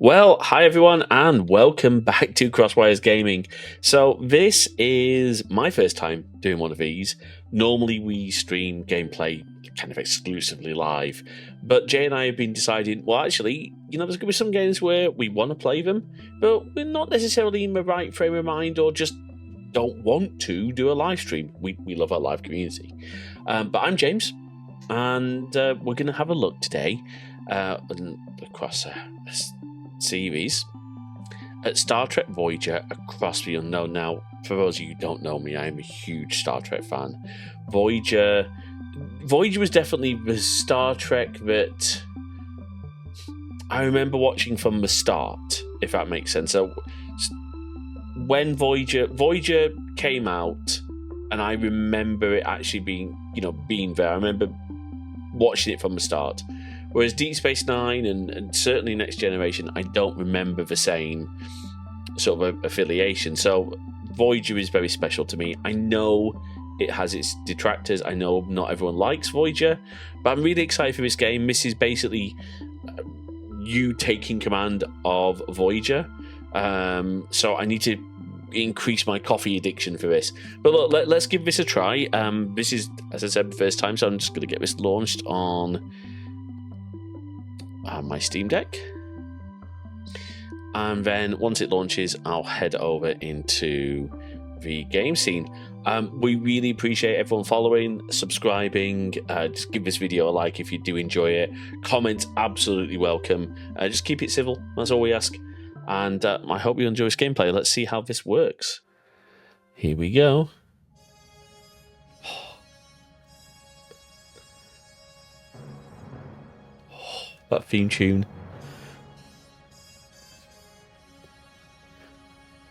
Well, hi everyone, and welcome back to Crosswires Gaming. So, this is my first time doing one of these. Normally, we stream gameplay kind of exclusively live, but Jay and I have been deciding, well, actually, there's going to be some games where we want to play them, but we're not necessarily in the right frame of mind or just don't want to do a live stream. We love our live community. But I'm James, and we're going to have a look today across a series at Star Trek Voyager Across the Unknown. Now, for those of you who don't know me, I am a huge Star Trek fan. Voyager was definitely the Star Trek that I remember watching from the start, if that makes sense. So when Voyager came out, and I remember it actually being there. I remember watching it from the start. Whereas Deep Space Nine and certainly Next Generation, I don't remember the same sort of affiliation. So Voyager is very special to me. I know it has its detractors. I know not everyone likes Voyager, but I'm really excited for this game. This is basically you taking command of Voyager. So I need to increase my coffee addiction for this. But look, let's give this a try. This is, as I said, the first time, so I'm just going to get this launched on my Steam Deck, and then once it launches, I'll head over into the game scene. We really appreciate everyone following, subscribing. Just give this video a like if you do enjoy it. Comments absolutely welcome. Just keep it civil, that's all we ask. And I hope you enjoy this gameplay. Let's see how this works. Here we go. That theme tune.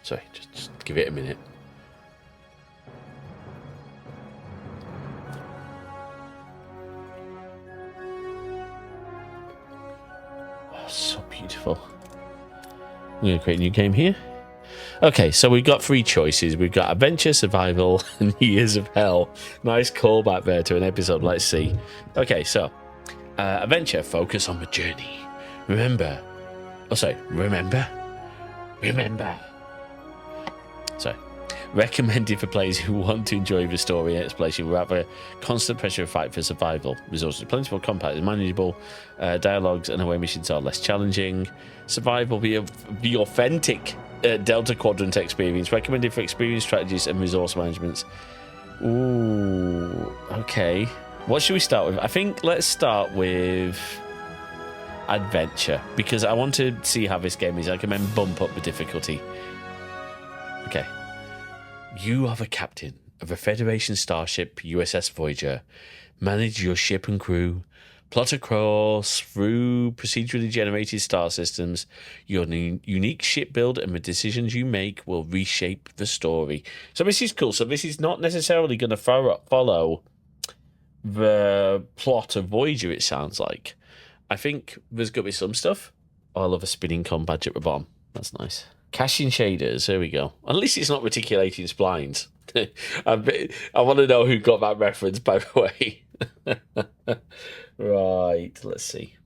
Sorry, just give it a minute. Oh, so beautiful. I'm going to create a new game here. Okay, so we've got three choices. We've got Adventure, Survival, and Years of Hell. Nice callback there to an episode. Let's see. Okay, so Adventure, focus on the journey. Remember. Sorry. Recommended for players who want to enjoy the story and exploration without the constant pressure of fight for survival. Resources plentiful, compact, and manageable. Dialogues and away missions are less challenging. Survival, the authentic Delta Quadrant experience. Recommended for experienced strategies and resource management. Ooh, okay. What should we start with? I think let's start with Adventure, because I want to see how this game is. I can then bump up the difficulty. Okay. You are the captain of a Federation starship, USS Voyager. Manage your ship and crew. Plot across through procedurally generated star systems. Your unique ship build and the decisions you make will reshape the story. So this is cool. So this is not necessarily going to follow the plot of Voyager, it sounds like. I think there's got to be some stuff. Oh, I love a spinning com badge at the bottom. That's nice. Caching shaders, there we go. At least it's not reticulating splines. I want to know who got that reference, by the way. Right, let's see.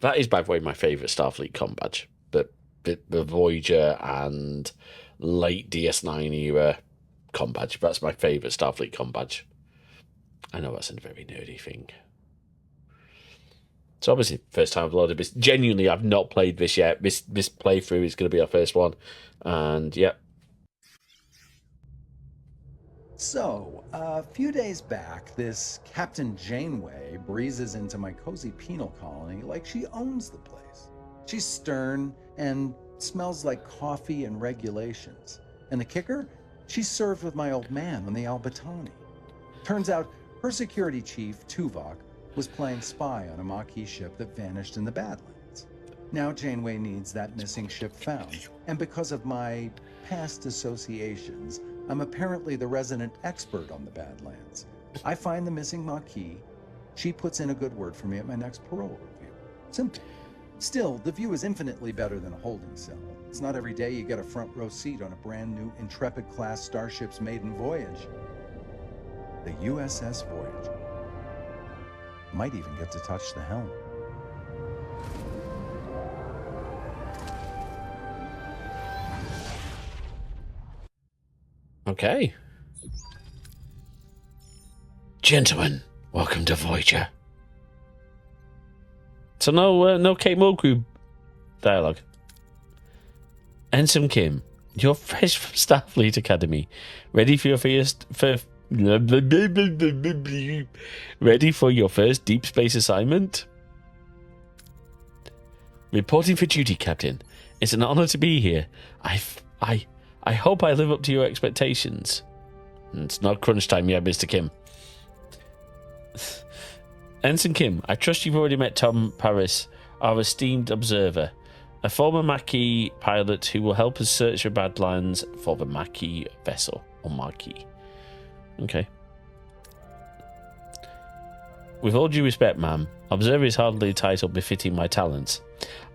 That is, by the way, my favourite Starfleet com badge. The Voyager and late DS9 era com badge. That's my favourite Starfleet com badge. I know that's a very nerdy thing. So obviously, first time I've loaded this. Genuinely, I've not played this yet. This playthrough is going to be our first one. And, yeah. So, a few days back, this Captain Janeway breezes into my cozy penal colony like she owns the place. She's stern and smells like coffee and regulations. And the kicker? She's served with my old man on the Albatani. Turns out, her security chief, Tuvok, was playing spy on a Maquis ship that vanished in the Badlands. Now Janeway needs that missing ship found, and because of my past associations, I'm apparently the resident expert on the Badlands. I find the missing Maquis, she puts in a good word for me at my next parole review. Simple. Still, the view is infinitely better than a holding cell. It's not every day you get a front row seat on a brand new Intrepid-class starship's maiden voyage. The USS Voyager. Might even get to touch the helm. Okay. Gentlemen, welcome to Voyager. So no Kate Mulgrew dialogue. Ensign Kim, you're fresh from Starfleet Academy. Ready for your first deep space assignment? Reporting for duty, Captain. It's an honor to be here. I hope I live up to your expectations. It's not crunch time yet, Mr. Kim. Ensign Kim, I trust you've already met Tom Paris, our esteemed observer, a former Maquis pilot who will help us search for Badlands for the Maquis vessel, or Maquis. Okay. With all due respect, ma'am, observer is hardly a title befitting my talents.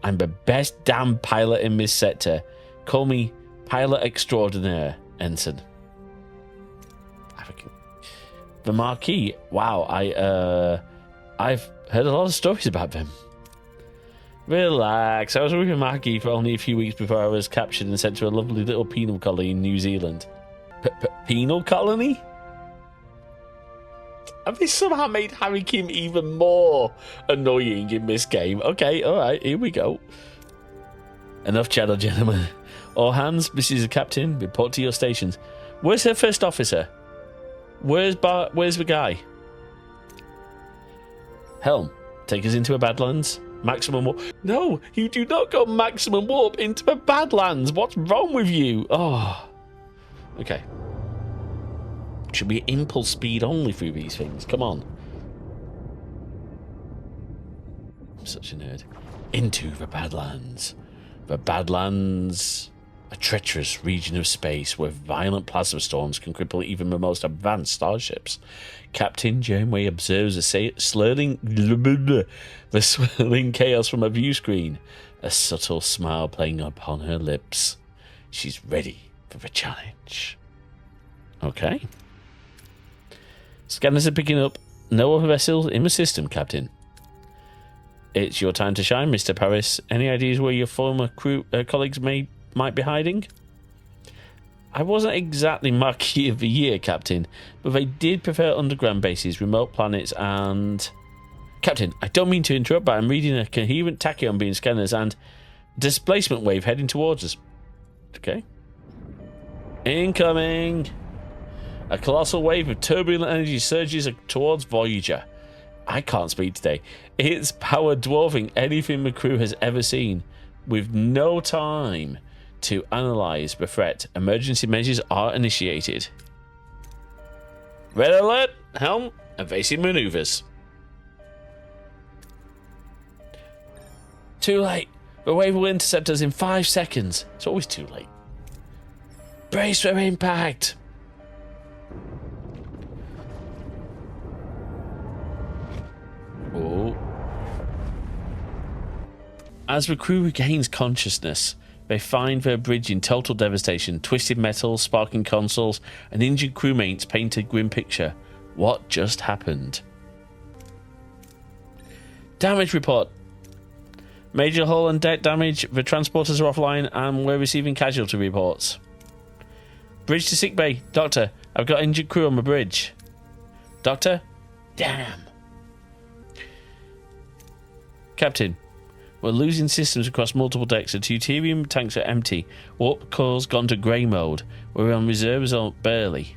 I'm the best damn pilot in this sector. Call me pilot extraordinaire, Ensign. The Maquis. Wow, I've heard a lot of stories about them. Relax. I was with the Maquis for only a few weeks before I was captured and sent to a lovely little penal colony in New Zealand. Penal colony? Have they somehow made Harry Kim even more annoying in this game? Okay, alright, here we go. Enough chatter, gentlemen. All hands, this is the captain. Report to your stations. Where's her first officer? Where's the guy? Helm, take us into the Badlands. Maximum warp. No, you do not go maximum warp into the Badlands. What's wrong with you? Oh. Okay. Should be impulse speed only through these things. Come on. I'm such a nerd. Into the Badlands. The Badlands, a treacherous region of space where violent plasma storms can cripple even the most advanced starships. Captain Janeway observes the swirling chaos from a view screen, a subtle smile playing upon her lips. She's ready for the challenge. Okay. Scanners are picking up no other vessels in the system, Captain. It's your time to shine, Mr. Paris. Any ideas where your former crew colleagues might be hiding? I wasn't exactly Marquis of the Year, Captain, but they did prefer underground bases, remote planets, and... Captain, I don't mean to interrupt, but I'm reading a coherent tachyon beam scanners and displacement wave heading towards us. Okay. Incoming! A colossal wave of turbulent energy surges towards Voyager. I can't speak today. It's power dwarfing anything the crew has ever seen. With no time to analyze the threat, emergency measures are initiated. Red alert! Helm! Evasive maneuvers. Too late. The wave will intercept us in 5 seconds. It's always too late. Brace for impact. Oh. As the crew regains consciousness, they find their bridge in total devastation. Twisted metal, sparking consoles, and injured crewmates paint a grim picture. What just happened? Damage report. Major hull and deck damage. The transporters are offline and we're receiving casualty reports. Bridge to sickbay. Doctor, I've got injured crew on the bridge. Doctor? Damn. Captain, we're losing systems across multiple decks. The deuterium tanks are empty. Warp core's gone to grey mode. We're on reserves or barely.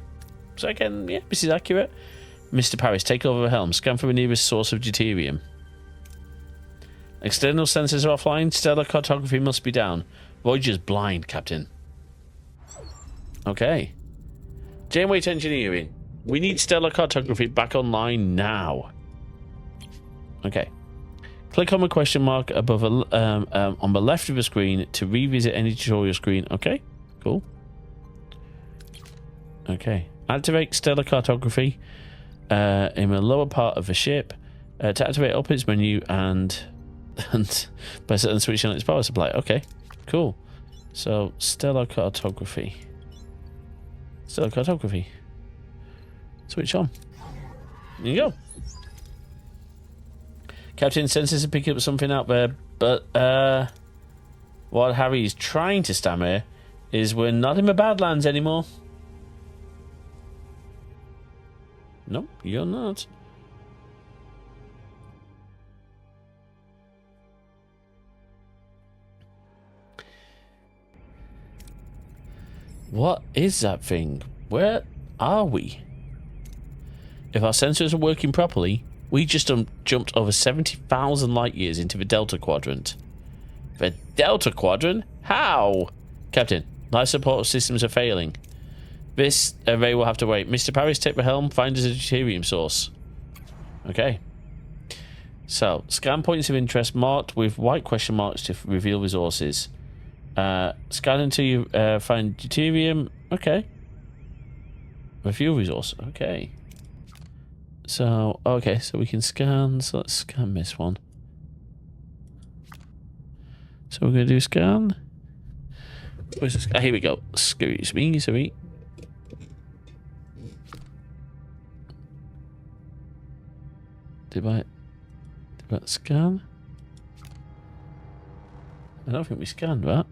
So again, yeah, this is accurate. Mr. Paris, take over the helm. Scan for the nearest source of deuterium. External sensors are offline. Stellar cartography must be down. Voyager's blind, Captain. Okay. Janeway to engineering. We need stellar cartography back online now. Okay. Click on the question mark above on the left of the screen to revisit any tutorial screen. Okay, cool. Okay. Activate stellar cartography in the lower part of the ship. To activate, open its menu and by setting switch on its power supply. Okay, cool. So stellar cartography. Stellar cartography. Switch on. There you go. Captain, sensors are picking up something out there, but what Harry's trying to stammer is we're not in the Badlands anymore. Nope, you're not. What is that thing? Where are we? If our sensors are working properly, we just jumped over 70,000 light years into the Delta Quadrant. The Delta Quadrant? How? Captain, life support systems are failing. This array will have to wait. Mr. Paris, take the helm. Find us a deuterium source. Okay. So, scan points of interest marked with white question marks to reveal resources. Scan until you find deuterium. Okay. Review resource. Okay. So, okay, so we can scan. So let's scan this one. So we're going to do scan. Where's the scan? Here we go. Excuse me, sorry. Did I scan? I don't think we scanned that.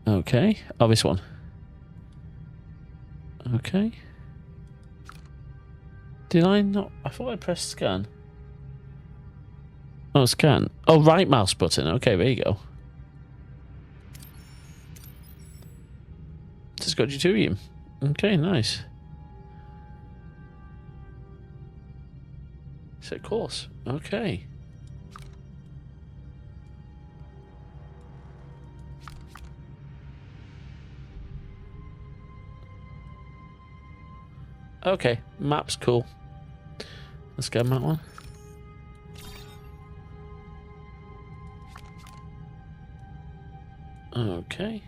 Okay. Oh, this one. Okay. Did I not? I thought I pressed scan. Oh, scan. Oh, right mouse button. Okay, there you go. Just got deuterium. Okay, nice. Set course. Okay. Okay, map's cool. Let's get that one. Okay.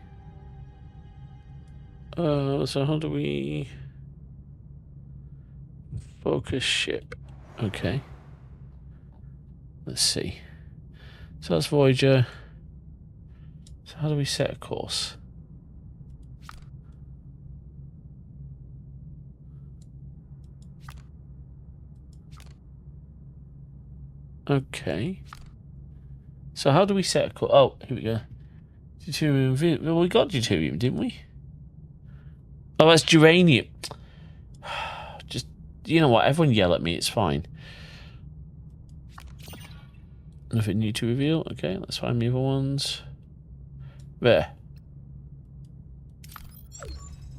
So how do we focus ship? Okay. Let's see. So that's Voyager. So how do we set a course? Okay. So how do we set a course? Oh, here we go. Deuterium. Well, we got deuterium, didn't we? Oh, that's geranium. Just, you know what? Everyone yell at me. It's fine. Nothing new to reveal. Okay, let's find the other ones. There.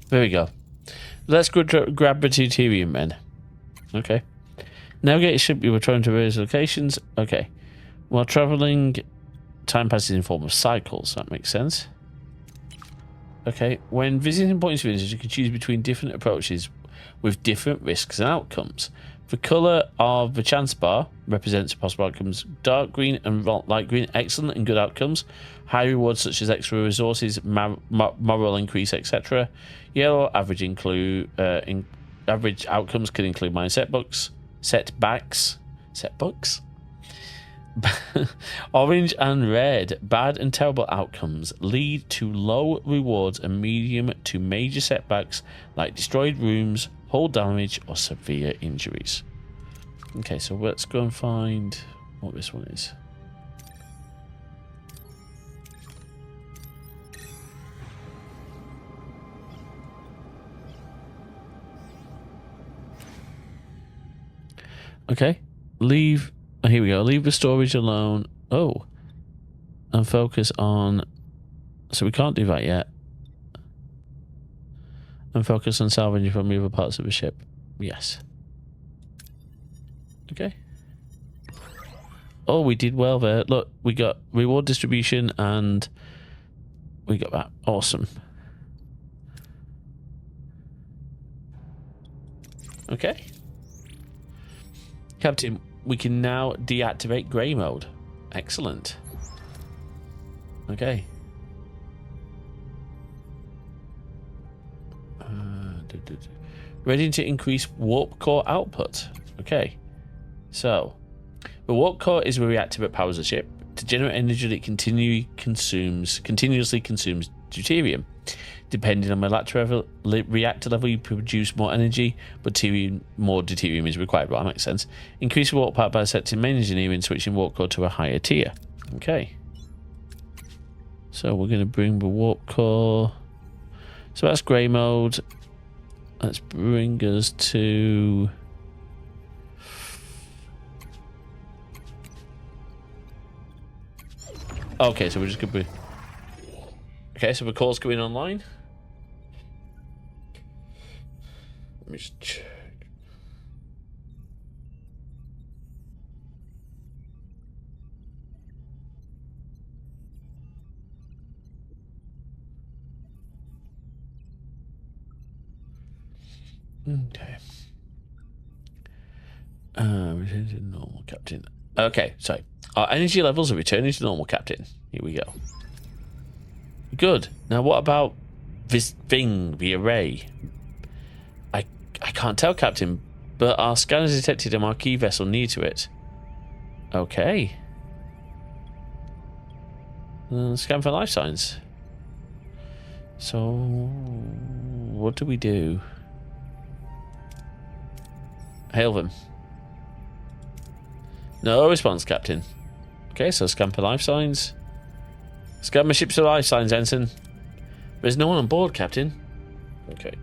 There we go. Let's go grab the deuterium then. Okay. Navigate your ship. You were trying to various locations. Okay. While traveling, time passes in form of cycles. That makes sense. Okay. When visiting points of interest, you can choose between different approaches with different risks and outcomes. The colour of the chance bar represents possible outcomes. Dark green and light green, excellent and good outcomes. High rewards such as extra resources, moral increase, etc. Yellow, average average outcomes can include minor setbacks. Orange and red, bad and terrible outcomes lead to low rewards and medium to major setbacks like destroyed rooms, hull damage, or severe injuries. Okay, so let's go and find what this one is. Okay, leave. Oh, here we go. Leave the storage alone. Oh, and focus on. So we can't do that yet. And focus on salvaging from the other parts of the ship. Yes. Okay. Oh, we did well there. Look, we got reward distribution and we got that. Awesome. Okay. Captain, we can now deactivate grey mode. Excellent. Okay. Ready to increase warp core output. Okay. So, the warp core is where we activate powers the ship. To generate energy that continuously consumes deuterium. Depending on the reactor level, you produce more energy, but more deuterium is required. Well, that makes sense. Increase warp power by setting main engineering, switching warp core to a higher tier. Okay. So we're going to bring the warp core. So that's grey mode. let's bring us to... Okay, so we're just going to be... Okay, so the call's going online. Let me just check. Okay. Return to normal, Captain. Okay, sorry. Our energy levels are returning to normal, Captain. Here we go. Good. Now, what about this thing, the array? I can't tell, Captain, but our scanners detected a marquee vessel near to it. Okay. Scan for life signs. So, what do we do? Hail them. No response, Captain. Okay, so scan for life signs. Scan my ships for life signs, Ensign. There's no one on board, Captain. Okay.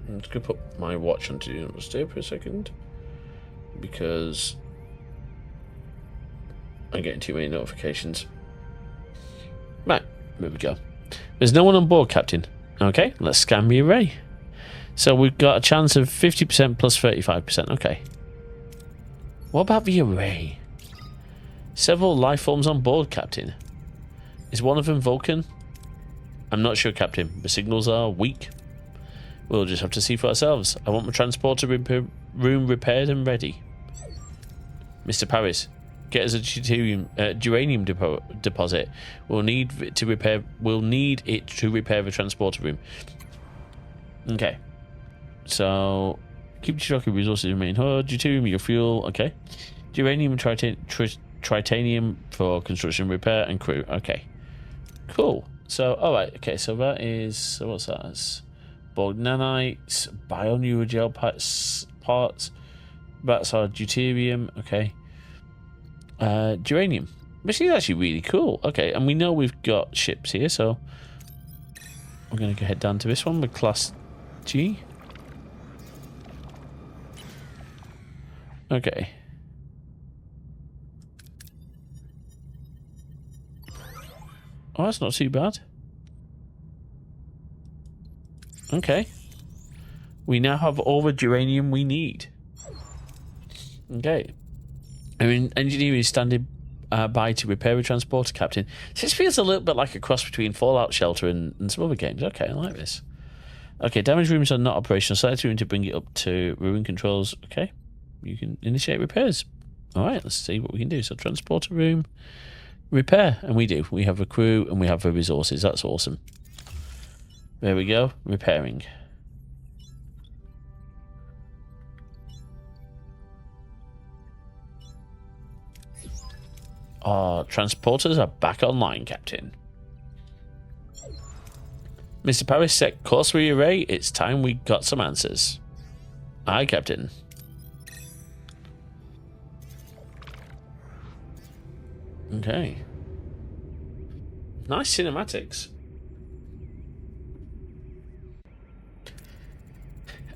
I'm just going to put my watch on Do Not Disturb for a second, because I'm getting too many notifications. Right, there we go. There's no one on board, Captain. Okay, let's scan the array. So we've got a chance of 50% plus 35%. Okay. What about the array? Several life forms on board, Captain. Is one of them Vulcan? I'm not sure, Captain. The signals are weak. We'll just have to see for ourselves. I want my transporter room repaired and ready. Mr. Paris, get us a uranium deposit. We'll need it to repair the transporter room. Okay. So keep Cherokee resources in main HUD. Deuterium, your fuel. Okay. Uranium and tritanium for construction, repair, and crew. Okay. Cool. So, alright. Okay, so that is... So what's that? That's Borg nanites, bioneural parts. That's our deuterium. Okay. Uranium. Which is actually really cool. Okay, and we know we've got ships here, so I'm going to go head down to this one with class G. Okay. Oh, that's not too bad. Okay. We now have all the uranium we need. Okay. I mean, engineering is standing by to repair a transporter, Captain. This feels a little bit like a cross between Fallout Shelter and some other games. Okay, I like this. Okay, damage rooms are not operational. Select room to bring it up to ruin controls. Okay. You can initiate repairs. Alright, let's see what we can do. So, transporter room, repair. And we do. We have a crew and we have the resources. That's awesome. There we go. Repairing. Our transporters are back online, Captain. Mr. Paris, set course for the array. It's time we got some answers. Aye, Captain. Okay. Nice cinematics.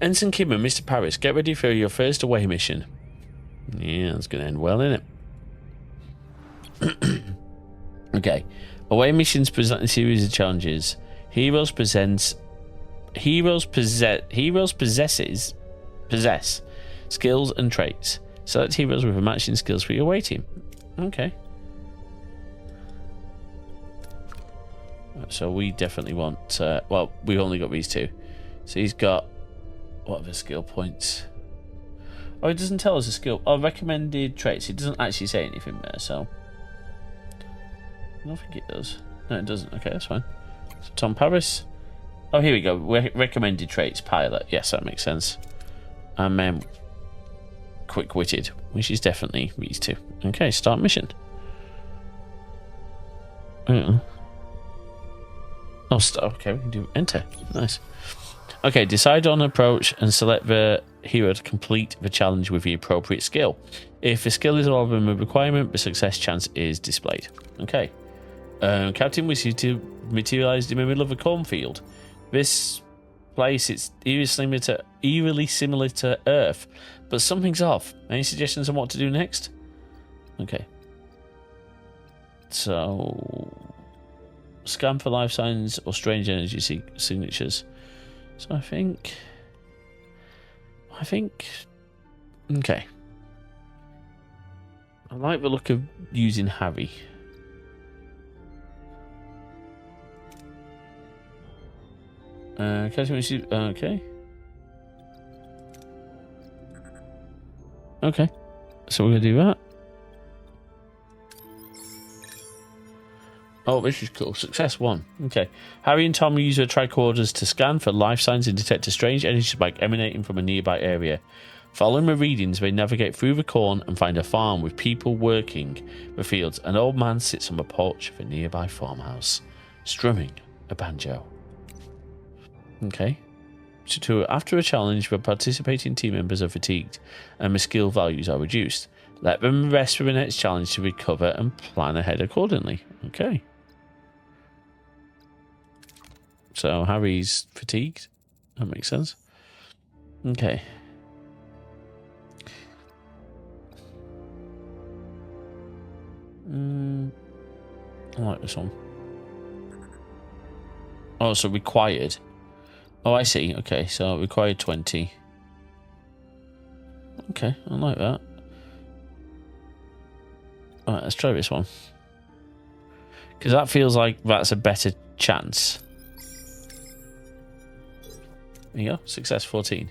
Ensign Kim and Mr. Paris, get ready for your first away mission. Yeah, that's going to end well, isn't it? Okay. Away missions present a series of challenges. Heroes possess skills and traits. Select heroes with matching skills for your away team. Okay. So we definitely want... well, we've only got these two. So he's got... What are the skill points? Oh, it doesn't tell us a skill. Oh, recommended traits. It doesn't actually say anything there, so... I don't think it does. No, it doesn't. Okay, that's fine. So Tom Paris. Oh, here we go. Recommended traits. Pilot. Yes, that makes sense. And quick-witted, which is definitely these two. Okay, start mission. Oh, okay, we can do enter. Nice. Okay, decide on approach and select the hero to complete the challenge with the appropriate skill. If the skill is all of them a requirement, the success chance is displayed. Okay. Captain wishes to materialize in the middle of a cornfield. This place is eerily similar to Earth, but something's off. Any suggestions on what to do next? Okay. So, scan for life signs or strange energy signatures. So I think, okay. I like the look of using Harry. Okay. Okay. So we're going to do that. Oh, this is cool. Success 1. Okay. Harry and Tom use their tricorders to scan for life signs and detect a strange energy spike emanating from a nearby area. Following the readings, they navigate through the corn and find a farm with people working the fields. An old man sits on the porch of a nearby farmhouse, strumming a banjo. Okay. So after a challenge, the participating team members are fatigued and the skill values are reduced. Let them rest for the next challenge to recover and plan ahead accordingly. Okay. So Harry's fatigued. That makes sense. Okay. I like this one. Oh, so required. Oh, I see. Okay, so required 20. Okay, I like that. Alright, let's try this one. Because that feels like that's a better chance. There you go. Success 14.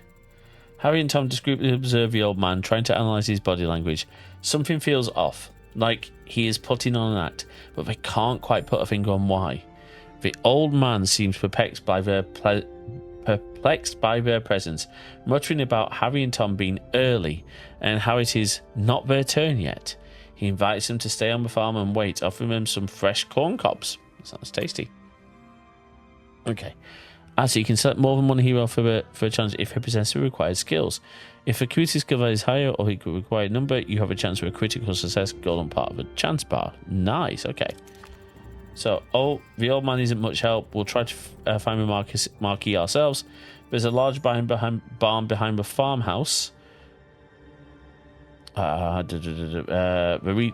Harry and Tom discreetly observe the old man, trying to analyse his body language. Something feels off, like he is putting on an act, but they can't quite put a finger on why. The old man seems perplexed by their presence, muttering about Harry and Tom being early and how it is not their turn yet. He invites them to stay on the farm and wait, offering them some fresh corn cobs. Sounds tasty. Okay. Actually, you can select more than one hero for a challenge if he possesses the required skills. If the critical skill is higher or the required number, you have a chance for a critical success golden part of a chance bar. Nice, okay. So, the old man isn't much help. We'll try to find the marquee ourselves. There's a large barn behind the farmhouse. The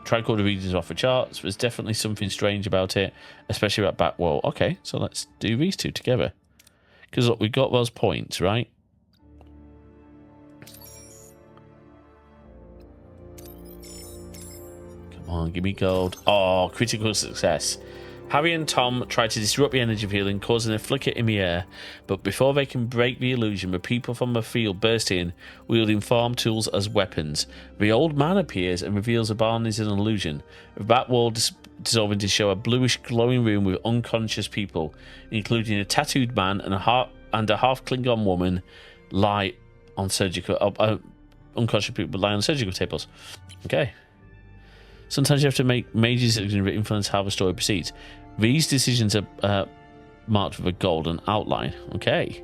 tricorder readings off the charts. There's definitely something strange about it, especially about back wall. Okay, so let's do these two together. Because look, we got those points, right? Come on, give me gold. Oh, critical success. Harry and Tom try to disrupt the energy field, causing a flicker in the air, but before they can break the illusion, the people from the field burst in, wielding farm tools as weapons. The old man appears and reveals the barn is an illusion, the back wall dissolving to show a bluish glowing room with unconscious people, including a tattooed man and a half Klingon woman lie on unconscious people lie on surgical tables. Okay. Sometimes you have to make major decisions that influence how the story proceeds. These decisions are marked with a golden outline. Okay.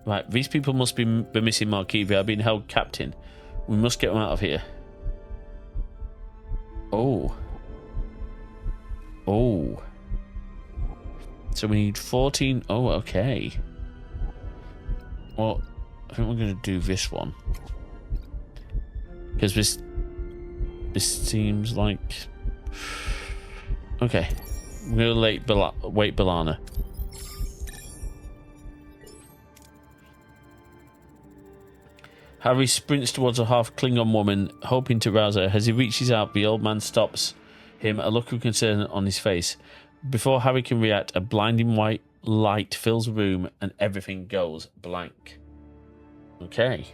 Right, these people must be the missing marquee. They are being held captive. We must get them out of here. Oh. So we need 14. Oh, okay. Well, I think we're going to do this one. Because this seems like... Okay. I'm going to wait Balana. Harry sprints towards a half Klingon woman, hoping to rouse her. As he reaches out, the old man stops him, a look of concern on his face. Before Harry can react, a blinding white light fills the room and everything goes blank. Okay.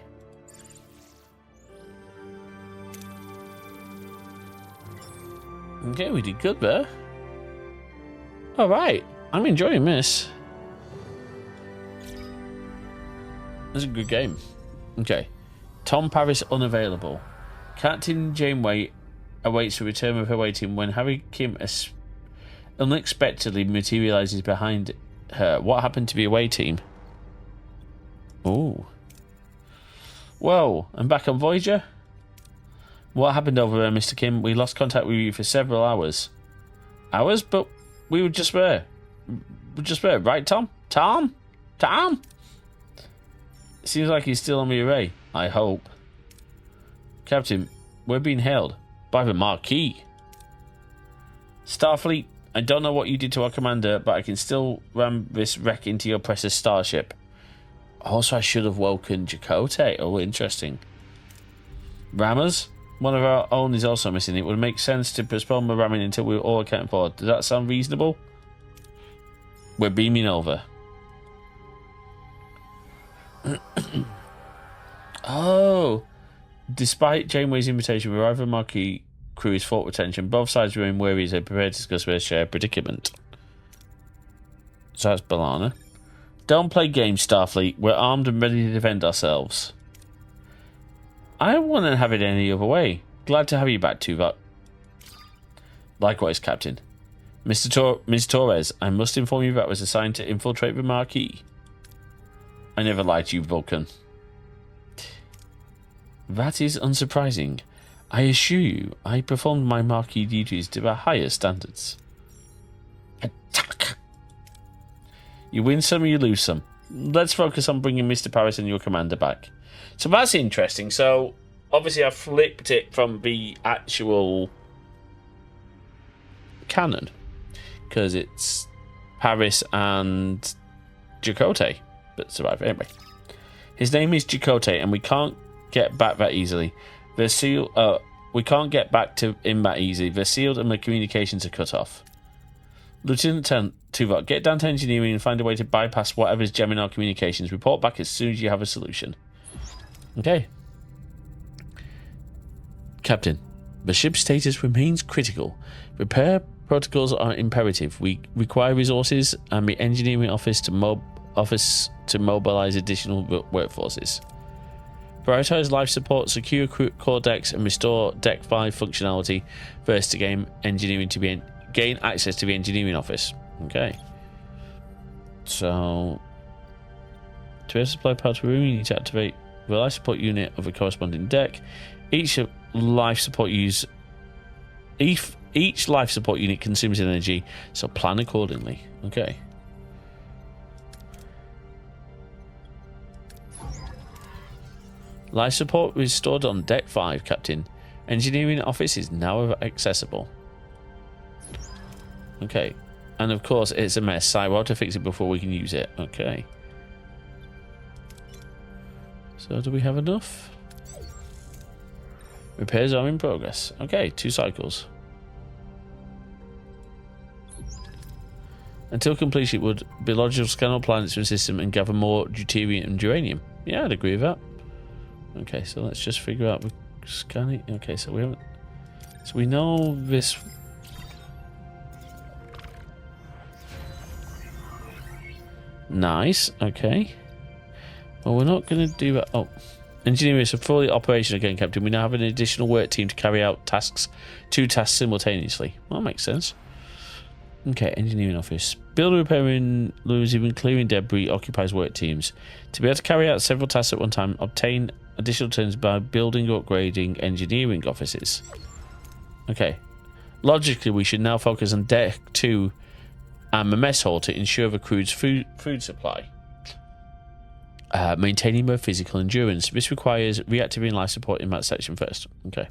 Okay, we did good there. Alright, I'm enjoying this. This is a good game. Okay. Tom Paris unavailable. Captain Janeway awaits the return of her waiting when Harry Kim unexpectedly materializes behind her. What happened to the away team? Oh. Whoa, I'm back on Voyager? What happened over there, Mr. Kim? We lost contact with you for several hours. Hours? But we were just there. Right, Tom? Tom? Seems like he's still on the array. I hope. Captain, we're being held by the Marquis. Starfleet, I don't know what you did to our commander, but I can still ram this wreck into your precious starship. Also, I should have woken Chakotay. Oh, interesting. Rammers? One of our own is also missing. It would make sense to postpone the ramming until we're all accounted for. Does that sound reasonable? We're beaming over. Oh. Despite Janeway's invitation, the arrival of Marquis crew is fought with tension. Both sides remain wary as they prepare to discuss their shared predicament. So that's B'Elanna. Don't play games, Starfleet. We're armed and ready to defend ourselves. I don't want to have it any other way. Glad to have you back, Tuvok. Likewise, Captain. Ms. Torres, I must inform you that I was assigned to infiltrate the Marquis. I never lied to you, Vulcan. That is unsurprising. I assure you, I performed my Marquis duties to the highest standards. Attack! You win some, you lose some. Let's focus on bringing Mr. Paris and your commander back. So that's interesting. So, obviously I flipped it from the actual canon. Because it's Paris and Chakotay that survive. Anyway. His name is Chakotay, and we can't get back that easily. They're sealed. We can't get back to him that easily. They're sealed and the communications are cut off. Lieutenant Tuvok, get down to engineering and find a way to bypass whatever's jamming our communications. Report back as soon as you have a solution. Okay. Captain, the ship's status remains critical. Repair protocols are imperative. We require resources and the engineering office to mobilize additional workforces. Prioritize life support, secure core decks, and restore Deck 5 functionality first to gain access to the engineering office. Okay. So, to be able to supply power to the room, you need to activate the life support unit of a corresponding deck. Each life support unit consumes energy, so plan accordingly. Okay. Life support is stored on Deck 5, Captain. Engineering office is now accessible. Okay. And of course, it's a mess. So we'll have to fix it before we can use it. Okay. So do we have enough? Repairs are in progress. Okay, 2 cycles. Until completion, it would be logical to scan all planets in the system and gather more deuterium and uranium. Yeah, I'd agree with that. Okay, so let's just figure out scanning. Okay, so we haven't. So we know this. Nice. Okay. Well, we're not going to do that. Oh, engineering is fully operational again, Captain. We now have an additional work team to carry out 2 tasks simultaneously. Well, that makes sense. Okay, engineering office. Building, repairing, losing, and clearing debris occupies work teams. To be able to carry out several tasks at one time, obtain additional turns by building or upgrading engineering offices. Okay. Logically, we should now focus on Deck 2 and the mess hall to ensure the crew's food supply. Maintaining their physical endurance. This requires reactivating life support in that section first. Okay.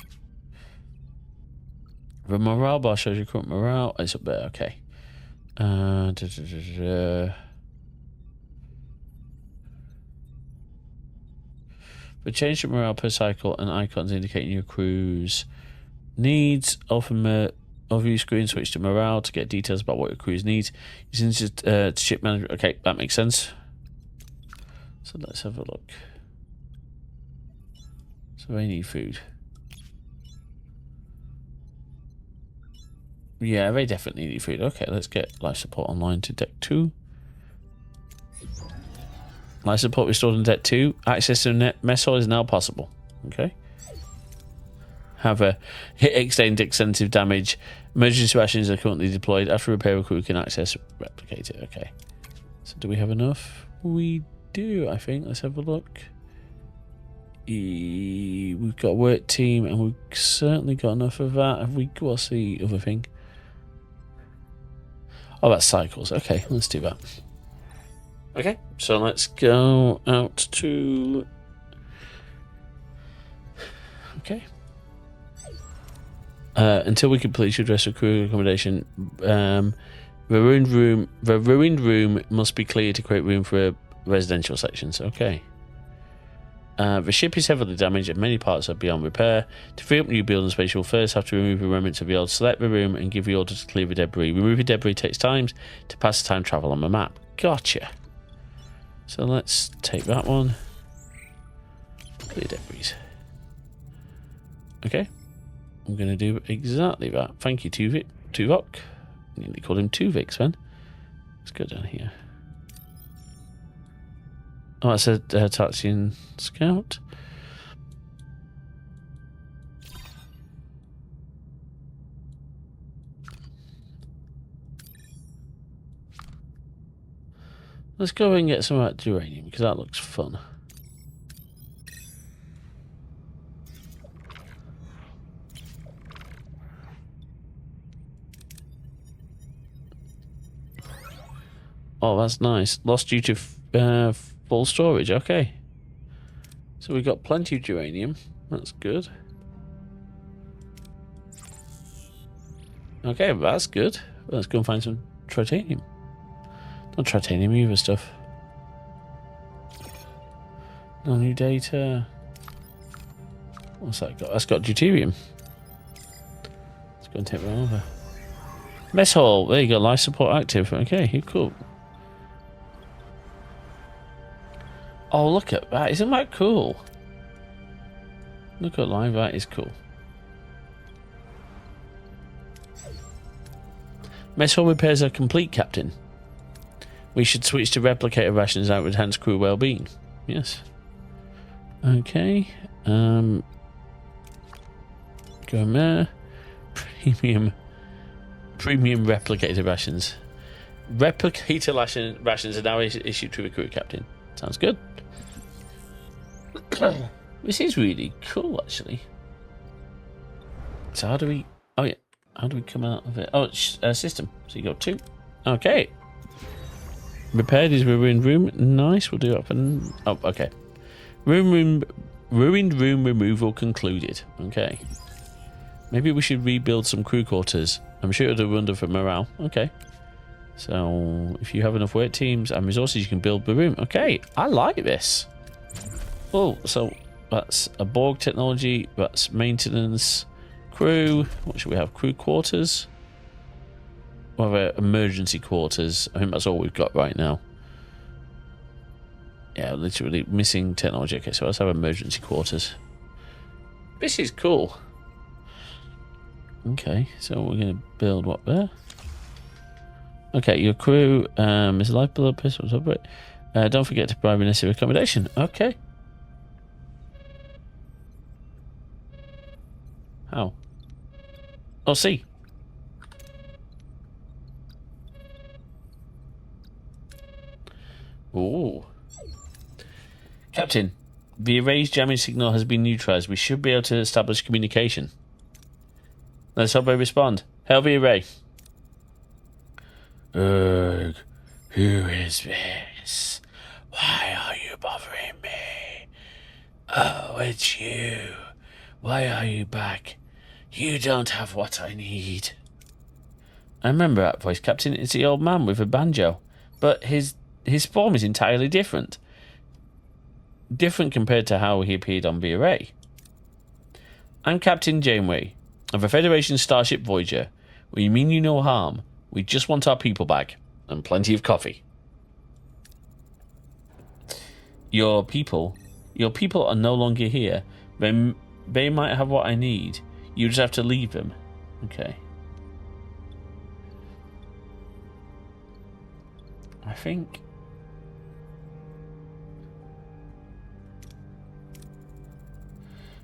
The morale bar shows your current morale. It's up there. Okay. The change to morale per cycle and icons indicating your crew's needs. Overview screen, switch to morale to get details about what your crew's needs. Using ship management. Okay, that makes sense. So let's have a look. So they need food. Yeah, they definitely need food. Okay, let's get life support online to Deck 2. Life support restored on Deck 2. Access to mess hall is now possible. Okay. However, hit extensive damage. Emergency rations are currently deployed. After repair, a crew can access replicate it. Okay. So do we have enough? We do, I think. Let's have a look. We've got a work team, and we've certainly got enough of that. Have we? What's the other thing? Oh, that's cycles. Okay, let's do that. Okay, so let's go out to... Okay. Until we complete your dress for crew accommodation, the ruined room must be cleared to create room for residential sections. Okay. The ship is heavily damaged and many parts are beyond repair. To free up new building space, you'll first have to remove the remnants of the old. Select the room and give the order to clear the debris. Removing debris takes time to pass the time travel on the map. Gotcha. So let's take that one. Clear debris. Okay. I'm going to do exactly that. Thank you, Tuvok. I nearly called him Tuvix, then. Let's go down here. Oh, that's a Tartsian scout. Let's go and get some of that uranium, because that looks fun. Oh, that's nice. Lost due to full storage. Okay. So we've got plenty of uranium. That's good. Okay, that's good. Let's go and find some titanium. Not titanium either stuff. No new data. What's that got? That's got deuterium. Let's go and take that over. Mess hall. There you go. Life support active. Okay, cool. Oh, look at that. Isn't that cool? Look at live. That is cool. Mess hall repairs are complete, Captain. We should switch to replicator rations that would enhance crew well-being. Yes. Okay. Go in there. Premium replicator rations. Replicator rations are now issued to the crew, Captain. Sounds good. This is really cool, actually. So how do we... Oh, yeah. How do we come out of it? Oh, it's system. So you got 2. Okay. Repaired is ruined room. Nice. We'll do up and... Oh, okay. Ruined room removal concluded. Okay. Maybe we should rebuild some crew quarters. I'm sure it'll wonder for morale. Okay. So, if you have enough work teams and resources, you can build the room. Okay. I like this. Oh, so that's a Borg technology. That's maintenance. Crew. What should we have? Crew quarters. Or emergency quarters. I think that's all we've got right now. Yeah, literally missing technology. Okay, so let's have emergency quarters. This is cool. Okay, so we're going to build what there? Okay, your crew is a lifeblood pistols. Don't forget to provide necessary accommodation. Okay. How? Oh, see. Ooh. Captain, the erased jamming signal has been neutralized. We should be able to establish communication. Let's hope they respond. Hail the array. Ugh, who is this? Why are you bothering me? Oh, it's you. Why are you back? You don't have what I need. I remember that voice, Captain. It's the old man with a banjo. But his form is entirely different. Different compared to how he appeared on the array. I'm Captain Janeway of the Federation Starship Voyager. We mean you no harm. We just want our people back. And plenty of coffee. Your people are no longer here. They might have what I need. You just have to leave them. Okay. I think...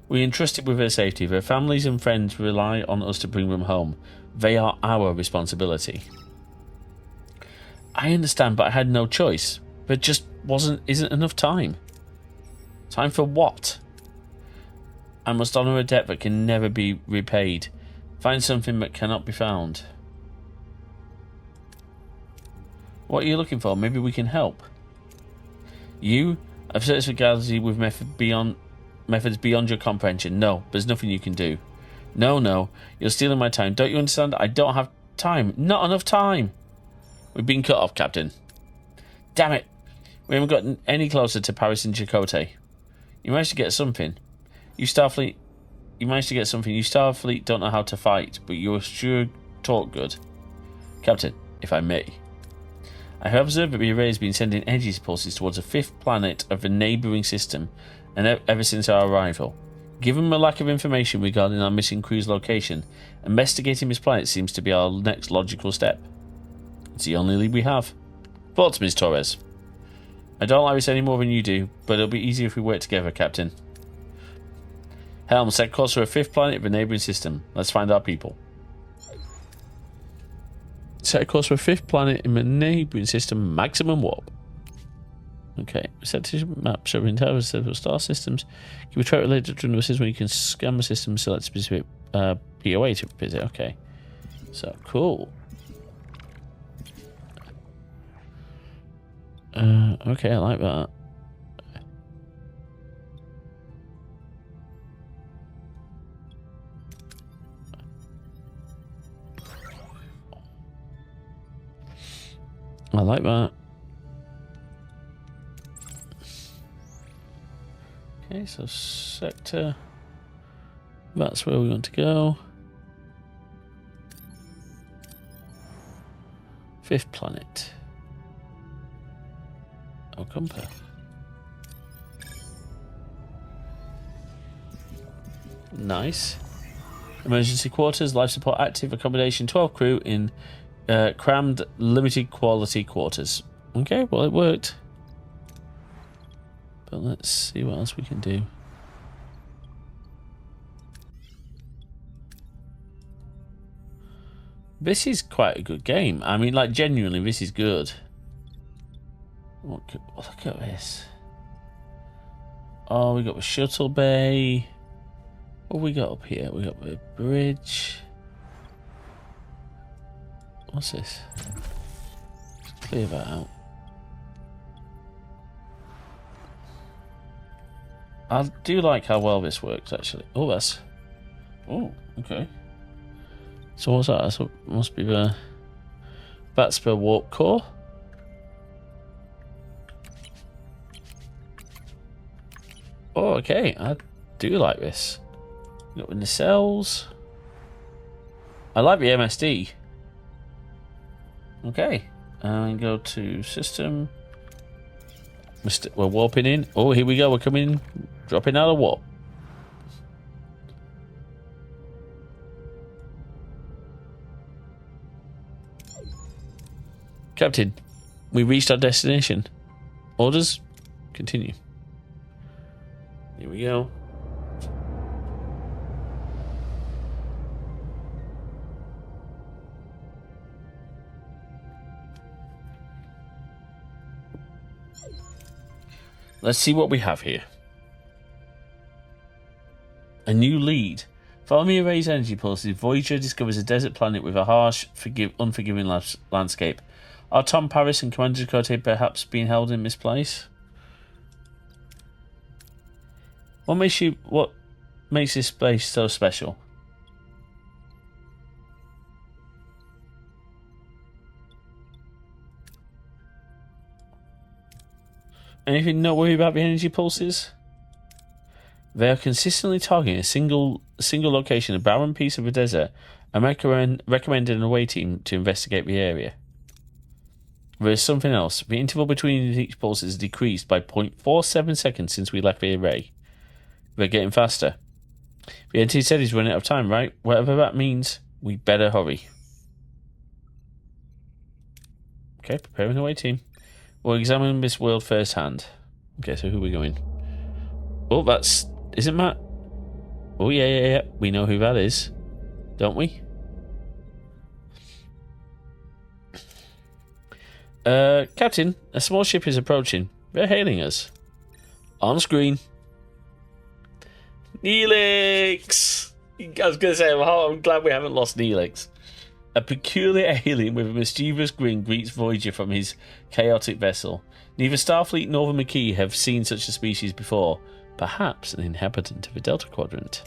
We entrusted with their safety. Their families and friends rely on us to bring them home. They are our responsibility. I understand, but I had no choice. They're just isn't enough time. Time for what? I must honour a debt that can never be repaid. Find something that cannot be found. What are you looking for? Maybe we can help. You? I've searched the galaxy with methods beyond your comprehension. No, there's nothing you can do. No, you're stealing my time. Don't you understand? I don't have time. Not enough time. We've been cut off, Captain. Damn it. We haven't gotten any closer to Paris and Chakotay. You managed to get something. You managed to get something. You Starfleet don't know how to fight, but you're sure talk good. Captain, if I may. I have observed that the array has been sending energy pulses towards a fifth planet of a neighbouring system, and ever since our arrival. Given the lack of information regarding our missing crew's location, investigating this planet seems to be our next logical step. It's the only lead we have. Thoughts, Ms. Torres? I don't like this any more than you do, but it'll be easier if we work together, Captain. Helm, set course for a fifth planet of a neighbouring system. Let's find our people. Set a course for a fifth planet in a neighbouring system, maximum warp. Okay, set to map showing towers, several star systems. Can we try related to another system where you can scan the system and select specific POA to visit? Okay, so cool. Okay, I like that. I like that. Okay, so sector. That's where we want to go. Fifth planet. Okumpa. Nice. Emergency quarters, life support active, accommodation 12 crew in crammed limited quality quarters. Okay, well it worked. But let's see what else we can do. This is quite a good game. I mean, like, genuinely, this is good. Look at this. Oh, we got the shuttle bay. What we got up here? We got the bridge. What's this? Let's clear that out. I do like how well this works, actually. Oh, that's... Oh, okay. So what's that? That must be the... That's the warp core. Oh, okay. I do like this. We've got the nacelles. I like the MSD. Okay. And go to system. We're warping in. Oh, here we go. We're coming... Dropping out of warp. Captain, we reached our destination. Orders? Continue. Here we go. Let's see what we have here. A new lead. Following the array's energy pulses, Voyager discovers a desert planet with a harsh, unforgiving landscape. Are Tom Paris and Commander Chakotay perhaps being held in this place? What makes this place so special? Anything noteworthy about the energy pulses? They are consistently targeting a single location, a barren piece of the desert, and recommended an away team to investigate the area. There is something else. The interval between each pulse is decreased by 0.47 seconds since we left the array. They're getting faster. The entity said he's running out of time, right? Whatever that means, we better hurry. Okay, preparing the away team. We'll examine this world firsthand. Okay, so who are we going? Oh, that's... Isn't that... Oh, yeah. We know who that is. Don't we? Captain, a small ship is approaching. They're hailing us. On screen. Neelix! I was going to say, I'm glad we haven't lost Neelix. A peculiar alien with a mischievous grin greets Voyager from his chaotic vessel. Neither Starfleet nor the McKee have seen such a species before. Perhaps an inhabitant of the Delta Quadrant.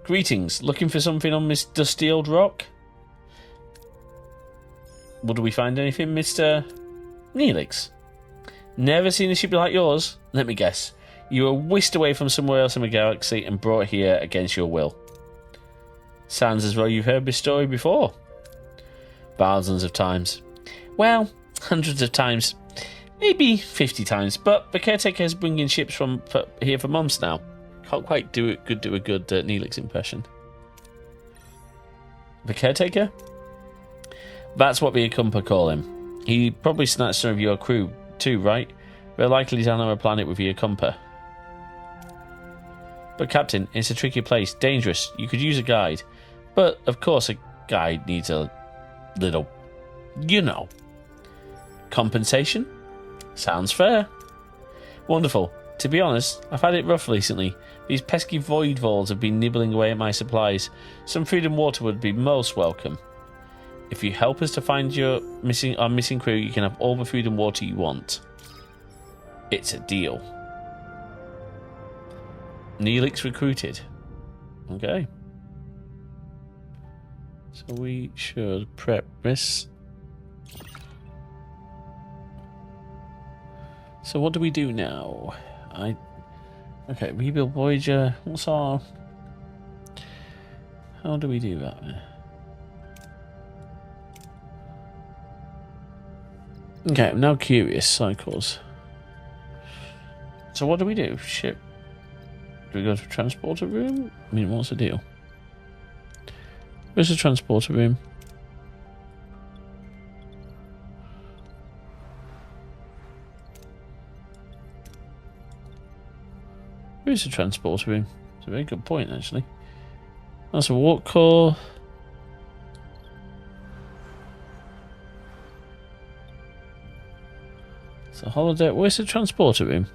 Greetings. Looking for something on this dusty old rock? Would we find anything, Mr. Neelix? Never seen a ship like yours? Let me guess. You were whisked away from somewhere else in the galaxy and brought here against your will. Sounds as though you've heard this story before. Thousands of times. Well, hundreds of times. Maybe 50 times, but the caretaker is bringing ships from here for months now. Can't quite do a good Neelix impression. The caretaker? That's what the Akumpa call him. He probably snatched some of your crew too, right? They're likely down on a planet with the Akumpa. But Captain, it's a tricky place, dangerous. You could use a guide. But, of course, a guide needs a little, compensation? Sounds fair. Wonderful. To be honest, I've had it rough recently. These pesky void balls have been nibbling away at my supplies. Some food and water would be most welcome. If you help us to find our missing crew, you can have all the food and water you want. It's a deal. Neelix recruited. Okay. So we should prep this. So what do we do now? Okay, rebuild Voyager. What's our... How do we do that? Okay, I'm now curious. Cycles. So what do we do? Ship. Do we go to transporter room? I mean, what's the deal? Where's the transporter room? Where's the transporter room? It's a very good point, actually. That's a warp core. It's a holodeck. Where's the transporter room?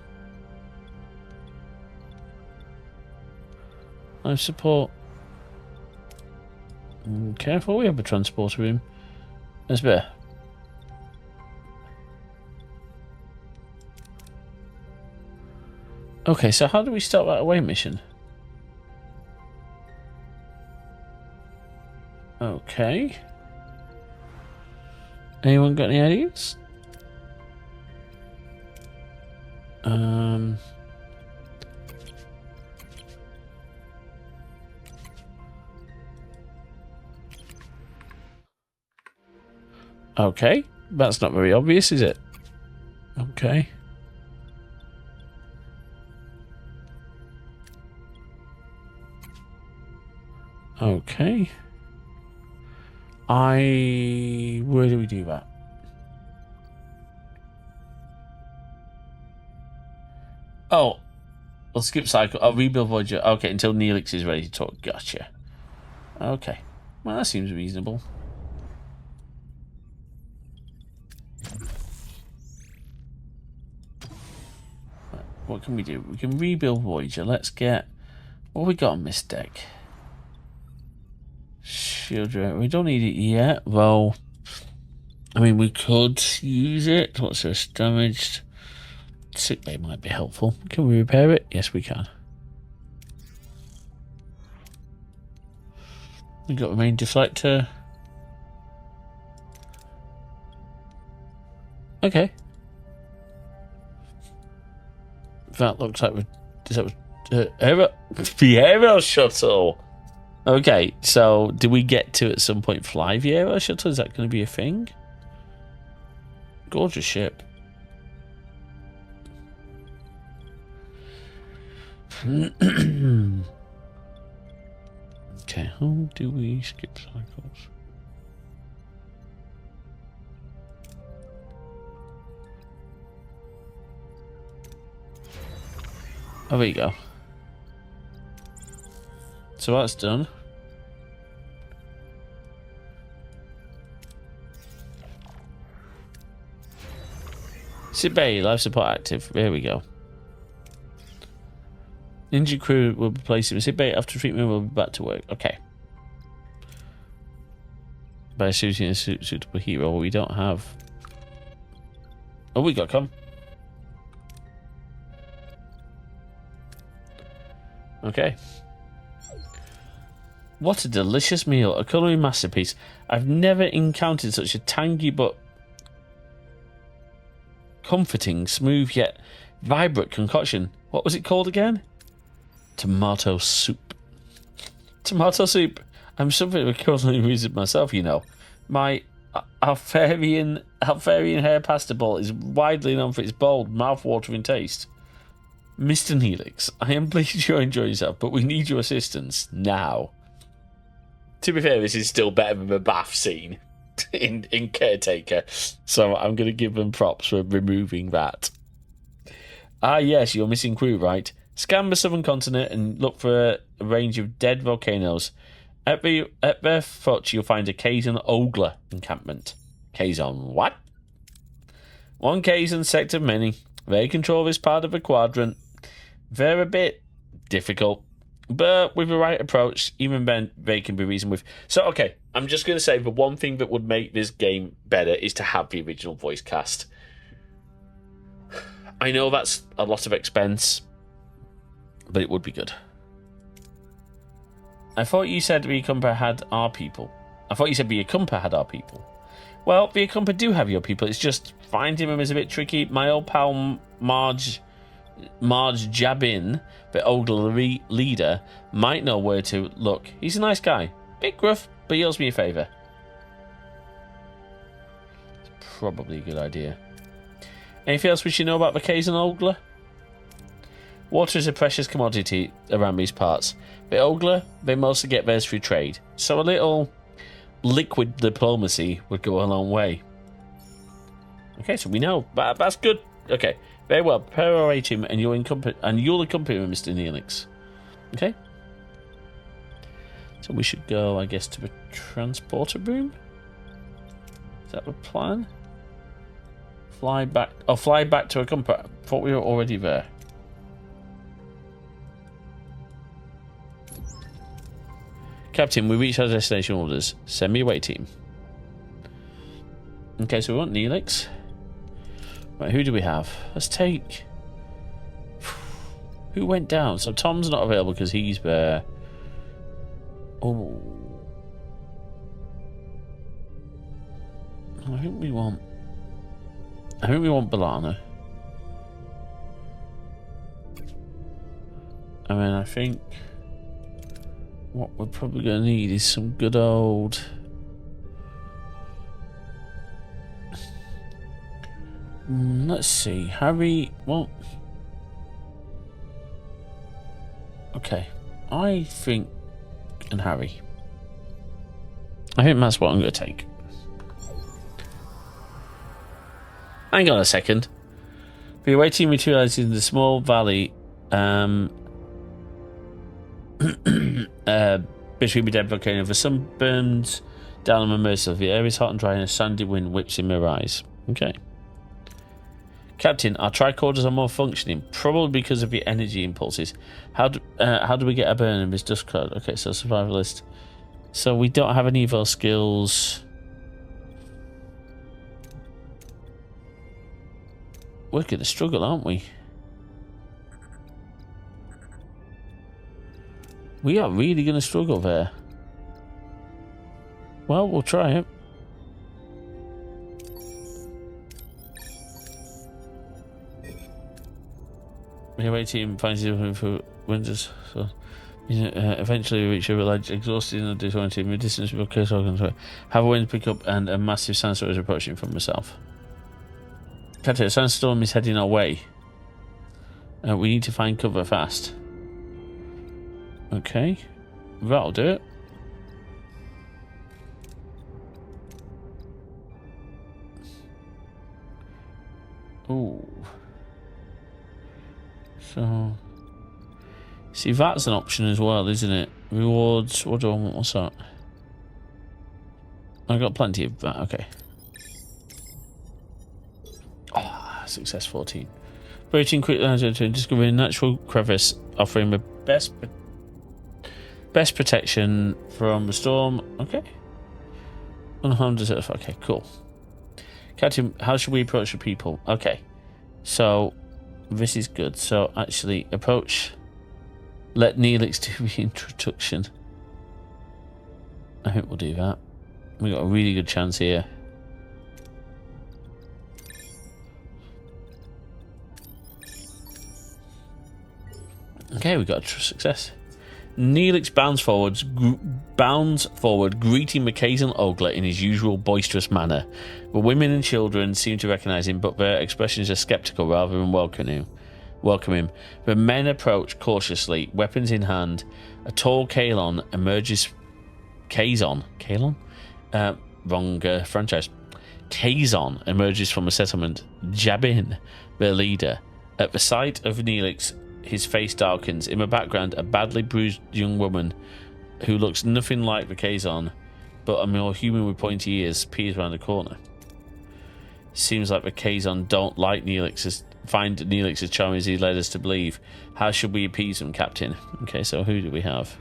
Life support. Careful, we have a transporter room. There's bear. Okay, so how do we start that away mission? Okay. Anyone got any ideas? Okay, that's not very obvious, is it? Okay. Okay. Where do we do that? Oh, we'll skip cycle. I'll rebuild Voyager. Okay, until Neelix is ready to talk. Gotcha. Okay. Well, that seems reasonable. What can we do? We can rebuild Voyager. Let's get... What we got on this deck? Shield generator. We don't need it yet. Well, I mean, we could use it. What's this? Damaged. Sick bay might be helpful. Can we repair it? Yes, we can. We got a main deflector. Okay. That looks like the aero shuttle. Okay, so do we get to at some point fly the aero shuttle? Is that going to be a thing? Gorgeous ship. Okay, how do we skip cycles? Oh, there you go. So that's done. Sit bay, life support active. There we go. Injured crew will be placed in sick bay. After treatment, we'll be back to work. Okay. By choosing a suitable hero, we don't have. Oh, we got come. Okay. What a delicious meal. A culinary masterpiece. I've never encountered such a tangy but comforting, smooth yet vibrant concoction. What was it called again? Tomato soup. Tomato soup. I'm something of a culinary wizard myself, you know. My Alfarian hair pasta bowl is widely known for its bold, mouth-watering taste. Mr. Neelix, I am pleased you enjoy yourself, but we need your assistance now. To be fair, this is still better than the bath scene in Caretaker, so I'm going to give them props for removing that. Ah, yes, you're missing crew, right? Scan the southern continent and look for a range of dead volcanoes. At their foot, you'll find a Kazon Ogler encampment. Kazon what? One Kazon sect of many. They control this part of the quadrant. They're a bit difficult, but with the right approach, even then they can be reasoned with. So, okay, I'm just going to say the one thing that would make this game better is to have the original voice cast. I know that's a lot of expense, but it would be good. I thought you said the Acumpa had our people. Well, the Acumpa do have your people. It's just finding them is a bit tricky. My old pal Marge Jabin, the old leader, might know where to look. He's a nice guy. Bit gruff, but he owes me a favour. It's probably a good idea. Anything else we should know about the Kazon Ogler? Water is a precious commodity around these parts. The Ogler, they mostly get theirs through trade, so a little liquid diplomacy would go a long way. Okay, so we know. That's good. Okay, very well. Prepare our A team, and you'll accompany me, Mr. Neelix. Okay? So we should go, I guess, to the transporter room? Is that the plan? Fly back to Acumpa. I thought we were already there. Captain, we reached our destination orders. Send me away, team. Okay, so we want Neelix. Right, who do we have? Let's take... Who went down? So Tom's not available because he's there. Oh. I think we want Balana. I mean, I think what we're probably going to need is some good old... let's see. Harry... Well... Okay. I think... And Harry. I think that's what I'm going to take. Hang on a second. The away team materializes in the small valley between the dead volcano. The sun burns down on the merciless. The air is hot and dry and a sandy wind whips in their eyes. Okay. Captain, our tricorders are more functioning, probably because of the energy impulses. How do we get a burn in this dust cloud? Okay, so survivalist. So we don't have any of those skills. We're going to struggle, aren't we? We are really going to struggle there. Well, we'll try it. The away team finds it for winters, so eventually we reach a village exhausted and disoriented. Mid distance with case organs. Have a wind pick up and a massive sandstorm is approaching from the south. Captain, a sandstorm is heading our way. We need to find cover fast. Okay, that'll do it. Ooh. So, see, that's an option as well, isn't it? Rewards. What do I want? What's that? I've got plenty of that. Okay. Oh, success 14. Breaching quick to discover a natural crevice, offering the best protection from the storm. Okay. Unharmed as earth. Okay, cool. Captain, how should we approach the people? Okay. So, this is good. So, actually, approach. Let Neelix do the introduction. I think we'll do that. We got a really good chance here. Okay, we got a success. Neelix bounds forward, greeting McKay's and Ogler in his usual boisterous manner. The women and children seem to recognise him, but their expressions are sceptical rather than welcome him. The men approach cautiously, weapons in hand. A tall Kalon emerges. Kalon? Wrong franchise. Kazon emerges from the settlement. Jabin, their leader. At the sight of Neelix, his face darkens. In the background, a badly bruised young woman who looks nothing like the Kazon, but a more human with pointy ears, peers around the corner. Seems like the Kazon don't like find Neelix as charming as he led us to believe. How should we appease them, Captain? Okay, so who do we have?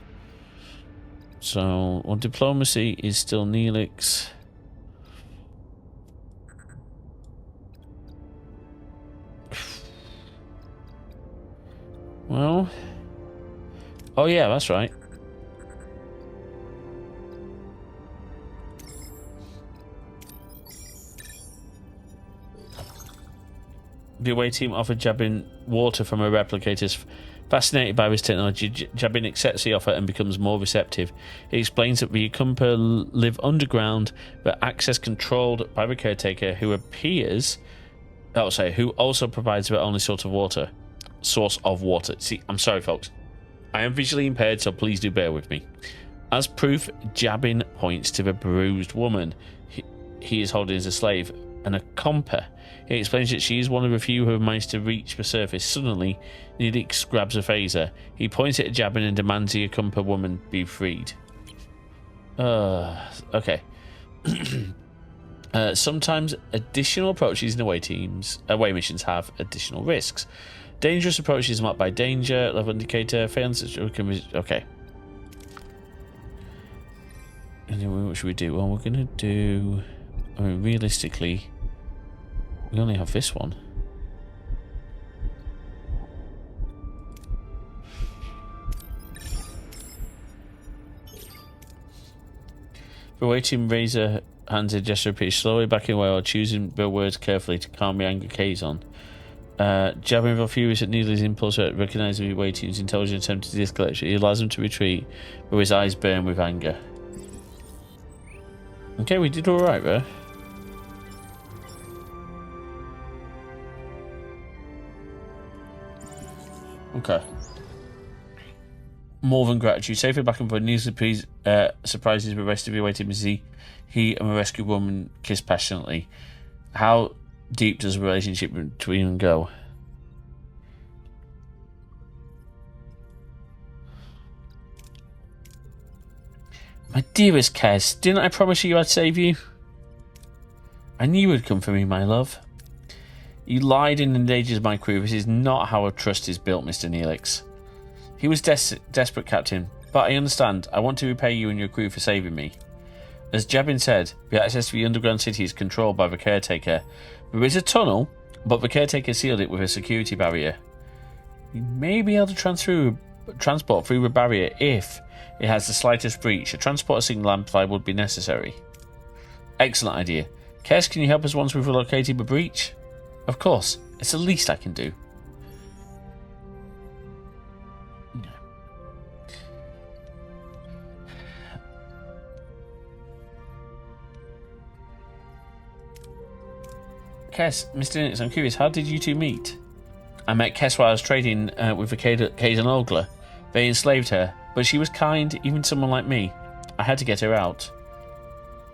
So, on diplomacy is still Neelix. Well, oh yeah, that's right. The away team offered Jabin water from her replicators. Fascinated by this technology, Jabin accepts the offer and becomes more receptive. He explains that the Akumpa live underground, but access controlled by the caretaker, who also provides their only source of water. See, I'm sorry, folks. I am visually impaired, so please do bear with me. As proof, Jabin points to the bruised woman he is holding as a slave, an Akumpa. He explains that she is one of the few who have managed to reach the surface. Suddenly, Neelix grabs a phaser. He points it at Jabin and demands the Akumpa woman be freed. Okay. Sometimes additional approaches in away missions have additional risks. Dangerous approaches marked by danger, level indicator, okay. And then what should we do? Well, we're going to do... I mean, realistically, we only have this one. The waiting razor hands a gesture repeats, slowly backing away while choosing their words carefully to calm the angry Kazon. Jabin felt furious at Neelix's impulse at recognizing the waiting's intelligent attempt to de-escalate. He allows him to retreat, but his eyes burn with anger. Okay, we did alright there. Okay. More than gratitude. Safely back and forth, Neelix surprises the rest of the waiting as he and the rescued woman kiss passionately. How deep does the relationship between them go? My dearest Kez, didn't I promise you I'd save you? I knew you would come for me, my love. You lied and endangered my crew. This is not how a trust is built, Mr. Neelix. He was desperate, Captain, but I understand. I want to repay you and your crew for saving me. As Jabin said, the access to the underground city is controlled by the caretaker. There is a tunnel, but the caretaker sealed it with a security barrier. We may be able to transport through the barrier if it has the slightest breach. A transporter signal amplifier would be necessary. Excellent idea. Kes, can you help us once we've located the breach? Of course. It's the least I can do. Kes, Mr. Linux, I'm curious, how did you two meet? I met Kes while I was trading with the Kazon Ogler. They enslaved her, but she was kind, even to someone like me. I had to get her out.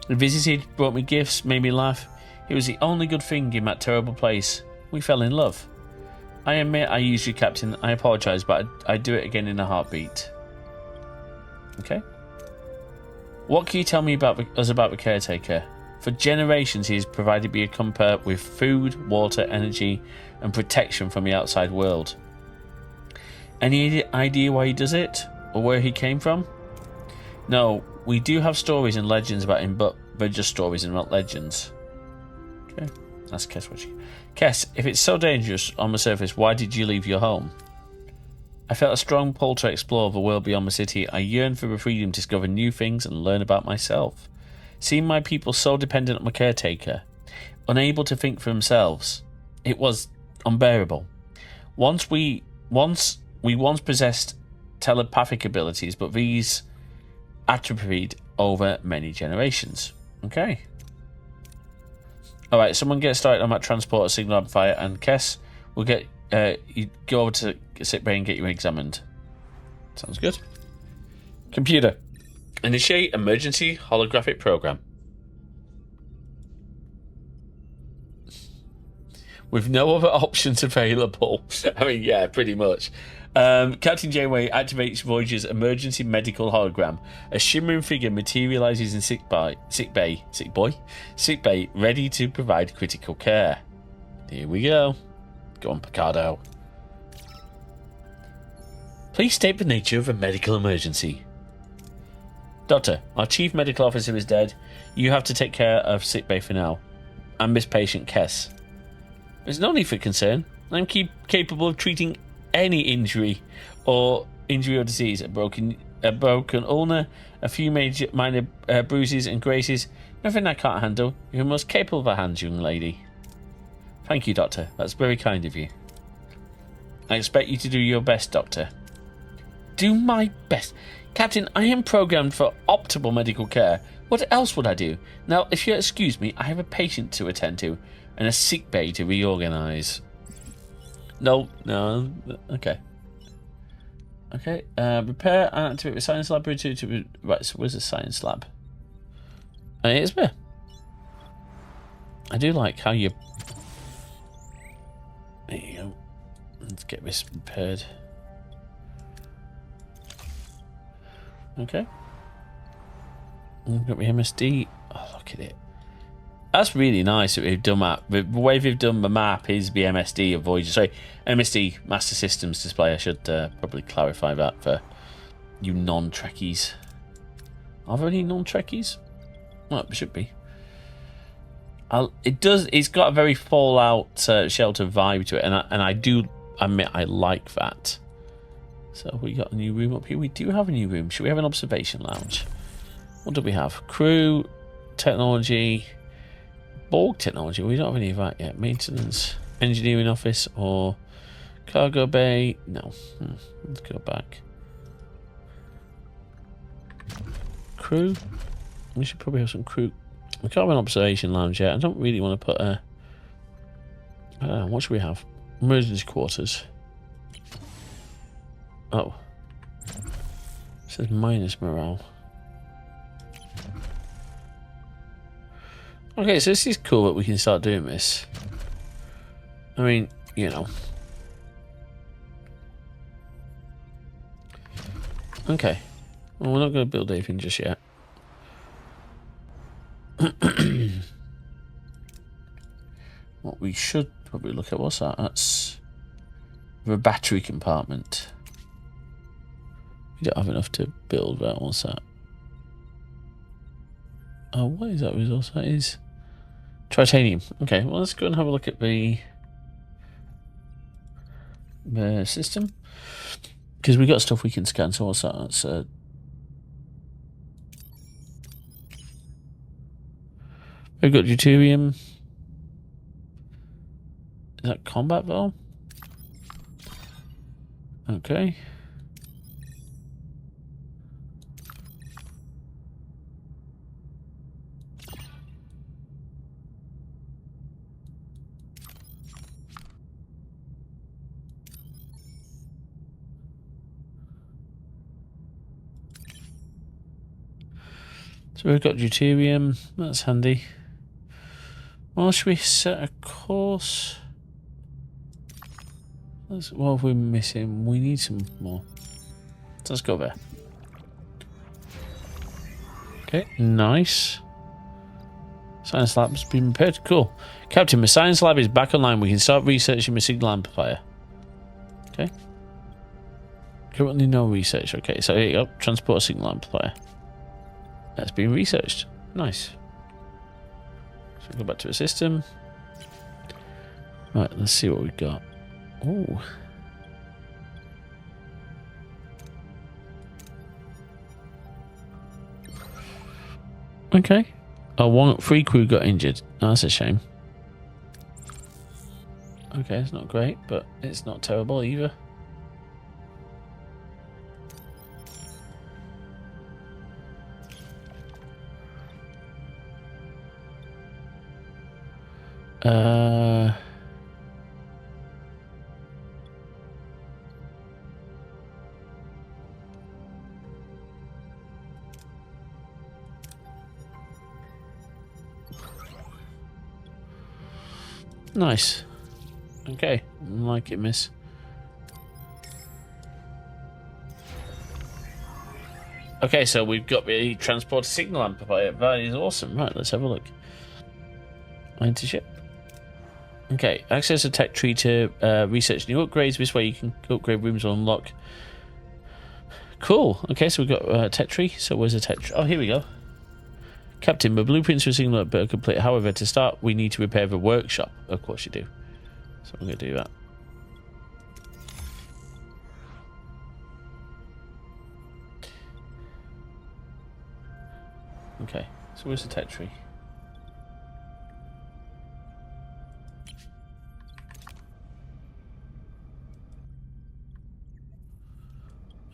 He visited, brought me gifts, made me laugh. It was the only good thing in that terrible place. We fell in love. I admit I used you, Captain. I apologise, but I'd do it again in a heartbeat. Okay. What can you tell me about the caretaker? For generations, he has provided me a comfort with food, water, energy, and protection from the outside world. Any idea why he does it? Or where he came from? No, we do have stories and legends about him, but they're just stories and not legends. Okay, that's Kess. Kess, if it's so dangerous on the surface, why did you leave your home? I felt a strong pull to explore the world beyond the city. I yearned for the freedom to discover new things and learn about myself. Seeing my people so dependent on the caretaker, unable to think for themselves, it was unbearable. We once possessed telepathic abilities, but these atrophied over many generations. Okay. Alright, someone get started on that transporter signal amplifier, and Kess will get you go over to sickbay and get you examined. Sounds good. Computer. Initiate emergency holographic program. With no other options available. I mean, yeah, pretty much. Captain Janeway activates Voyager's emergency medical hologram. A shimmering figure materializes in sick bay, ready to provide critical care. Here we go. Go on, Picardo. Please state the nature of a medical emergency. Doctor, our chief medical officer is dead. You have to take care of sickbay for now. And this patient, Kess. There's no need for concern. I'm capable of treating any injury or disease. A broken ulna, a few minor bruises and graces. Nothing I can't handle. You're most capable of a hand, young lady. Thank you, Doctor. That's very kind of you. I expect you to do your best, Doctor. Do my best? Captain, I am programmed for optimal medical care. What else would I do? Now, if you'll excuse me, I have a patient to attend to and a sick bay to reorganize. No, okay. Okay, repair and activate the science laboratory to... Right, so where's the science lab? It is there. I do like how you... There you go. Let's get this repaired. Okay. We've got the MSD. Oh, look at it. That's really nice that they've done that. The way they've done the map is the MSD of Voyager. Sorry, MSD, Master Systems Display. I should probably clarify that for you non-Trekkies. Are there any non-Trekkies? Well, there should be. It's got a very Fallout Shelter vibe to it, and I do admit I like that. So we got a new room up here. We do have a new room. Should we have an observation lounge? What do we have? Crew, technology, Borg technology. We don't have any of that yet. Maintenance, engineering office, or cargo bay. No. Let's go back. Crew. We should probably have some crew. We can't have an observation lounge yet. I don't really want to put a... I don't know. What should we have? Emergency quarters. Oh. It says minus morale. Okay, so this is cool that we can start doing this. I mean, you know. Okay. Well, we're not going to build anything just yet. What we should probably look at, what's that? That's the battery compartment. We don't have enough to build that. What's that? Oh, what is that resource? That is titanium. Okay, well, let's go and have a look at the system. Because we got stuff we can scan. So what's that? That's we've got deuterium. Is that combat valve? Okay. So we've got deuterium. That's handy. Well, should we set a course? What have we missing? We need some more. So let's go there. Okay, nice. Science lab's been repaired. Cool. Captain, my science lab is back online. We can start researching my signal amplifier. Okay. Currently no research. Okay, so here you go. Transport a signal amplifier. That's been researched. Nice. So go back to the system. Right, let's see what we've got. Oh. Okay. Oh, three crew got injured. Oh, that's a shame. Okay, it's not great, but it's not terrible either. Nice. Okay, like it, miss. Okay, so we've got the transport signal amplifier. That is awesome. Right, let's have a look. Enter ship. Okay, access a tech tree to research new upgrades. This way you can upgrade rooms or unlock. Cool. Okay, so we've got tech tree. So where's the tech tree? Oh, here we go. Captain, my blueprints for a signal are complete. However, to start, we need to repair the workshop. Of course you do. So I'm going to do that. Okay, so where's the tech tree?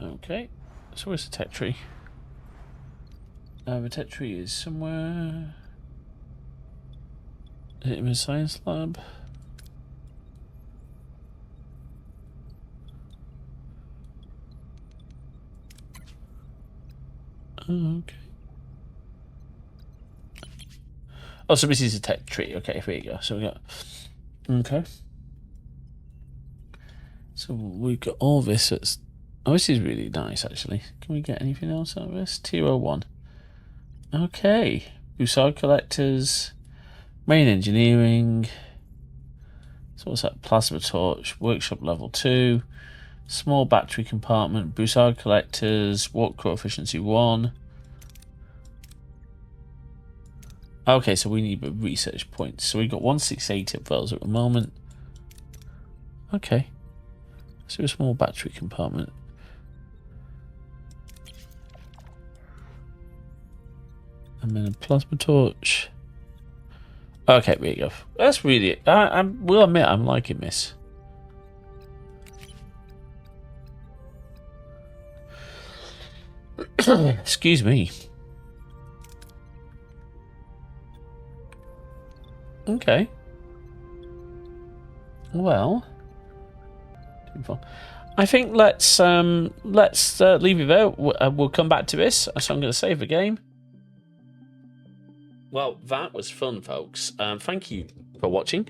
Okay, so where's the tech tree? The tech tree is somewhere. Is it in the science lab? Oh, okay. Oh, so this is a tech tree. Okay, here you go. So we got. Okay. So we've got all this. Oh, this is really nice, actually. Can we get anything else out of this? Tier 1. Okay. Bussard collectors. Main engineering. So what's that? Plasma torch. Workshop level 2. Small battery compartment. Bussard collectors. Warp core efficiency 1. Okay, so we need research points. So we've got 168 of those at the moment. Okay. So a small battery compartment. And then a plasma torch. Okay, there you go. That's really... I will admit, I'm liking this. Excuse me. Okay. Well, I think let's leave it there. We'll come back to this. So I'm going to save the game. Well, that was fun, folks. Thank you for watching.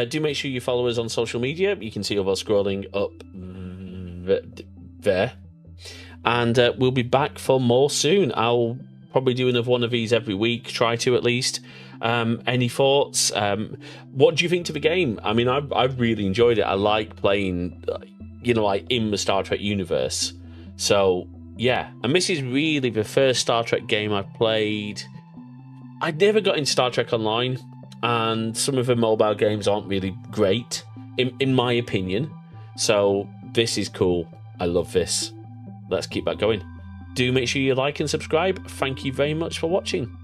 Do make sure you follow us on social media. You can see all of us scrolling up there. And we'll be back for more soon. I'll probably do another one of these every week. Try to, at least. Any thoughts? What do you think to the game? I mean, I've really enjoyed it. I like playing, like in the Star Trek universe. So, yeah. And this is really the first Star Trek game I've played. I never got into Star Trek Online, and some of the mobile games aren't really great, in my opinion. So this is cool. I love this. Let's keep that going. Do make sure you like and subscribe. Thank you very much for watching.